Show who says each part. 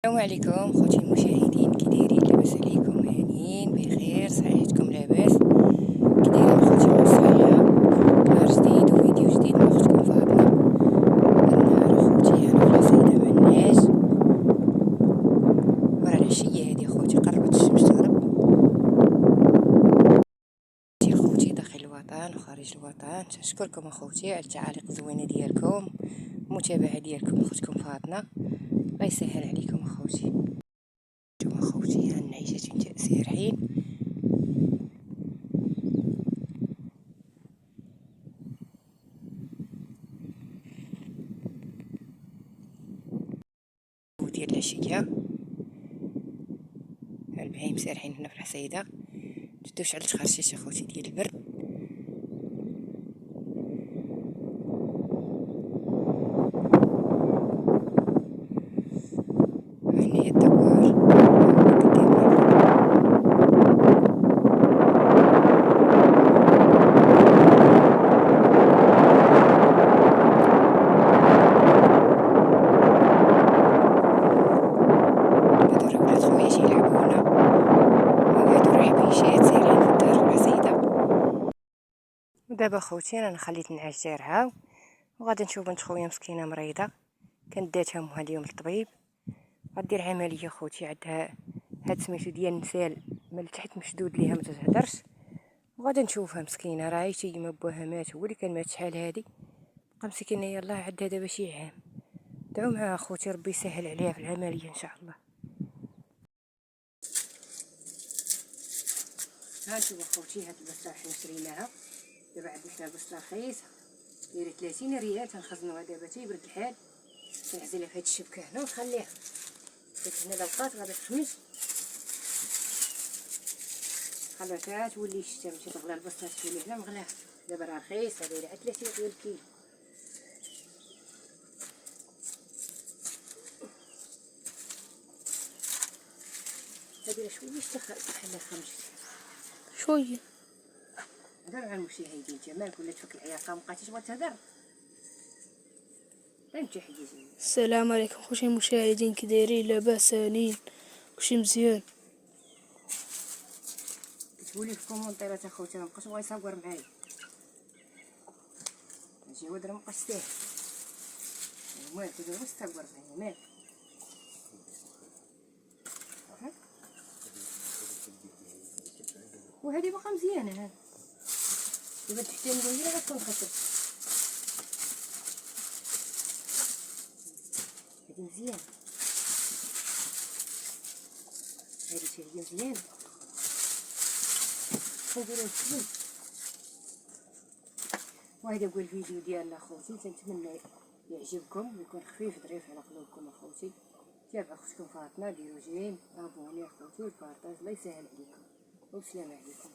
Speaker 1: السلام عليكم خوتي المشاهدين، كي دايرين؟ لاباس عليكم؟ هانيين بخير؟ صحيحتكم لاباس؟ كي دايرين خوتي الصحيحه؟ نهار جديد وفيديو جديد مع اختكم فاطمه. النهار خوتي انا في العصيده مع الناس، ورا العشيه هادي خوتي قربت الشمس تغرب. خوتي داخل الوطن وخارج الوطن، تنشكركم اخوتي على التعاليق الزوينه ديالكم، المتابعه ديالكم اختكم فاطمه. الله يسهل عليكم اخوتي. نتوما خوتي هالنعيشه انت سارحين. ديال العشيه البهايم سارحين هنا في الحصيده، جدوش على الخرشيش اخوتي ديال البرد. هنايا الدوار هادو راه ولاد خويا تيلعبو هنا، وهادو راه حبيشات سايرين في الدار في الحصيده. ودابا خوتي انا خليت النعاس تيرعاو، وغادي نشوف بنت خويا مسكينه مريضه كانت داتها امها اليوم للطبيب، غدير عمليه خوتي، عندها هاد سميتو ديال النسال من التحت مشدود ليها ما تتهدرش، وغادي نشوفها مسكينه راه شي ما بوها مات، هو اللي كان مات شحال هادي، بقى مسكينه يلاه عندها دابا شي عام. دعوا معها اخوتي ربي يسهل عليها في العمليه ان شاء الله. ها شوفوا اخوتي هاد البصله حنا شريناها، دابا عندنا حنا البصله رخيصه دايره 30 ريال، تنخزنوها دابا تيبرد الحال، نعزلها في هاد الشبكه هنا ونخليها حيت هنا لا بقات غادي تخمج، خلاتها تولي الشتا ملي تغلى البصله تولي هنا مغلاها. دابا راه رخيصه دايره 30 ريال الكيلو. هادي راه شويه بحال خمجت
Speaker 2: شويه.
Speaker 1: هضر مع المشاهدين جمالك ولا تفك العياطه مبقيتي تبغي تهضر. انت حجيجي.
Speaker 2: السلام عليكم خوتي المشاهدين، كي دايرين؟ لاباس؟ هانيين؟ كلشي مزيان؟
Speaker 1: كتبولي في الكومونتيرات اخوتي مابقاش بغا يصور معايا، هادشي هو درا مابقاش ساهل، المهم تقدر بس تصور معايا مالك. وهادي باقا مزيانه ها، دابا تحتي نديرها غتكون خفيف. هادي مزيانه، هادي حتى هي مزيانه، نديرو الفلوس. وهذا هو الفيديو ديالنا اخوتي، تنتمنى يعجبكم ويكون خفيف ظريف على قلوبكم اخوتي. تابعوا اختكم فاطمه، ديروا جيم، ابوني اخوتي، البارطاج، الله يسهل عليكم، والسلام عليكم.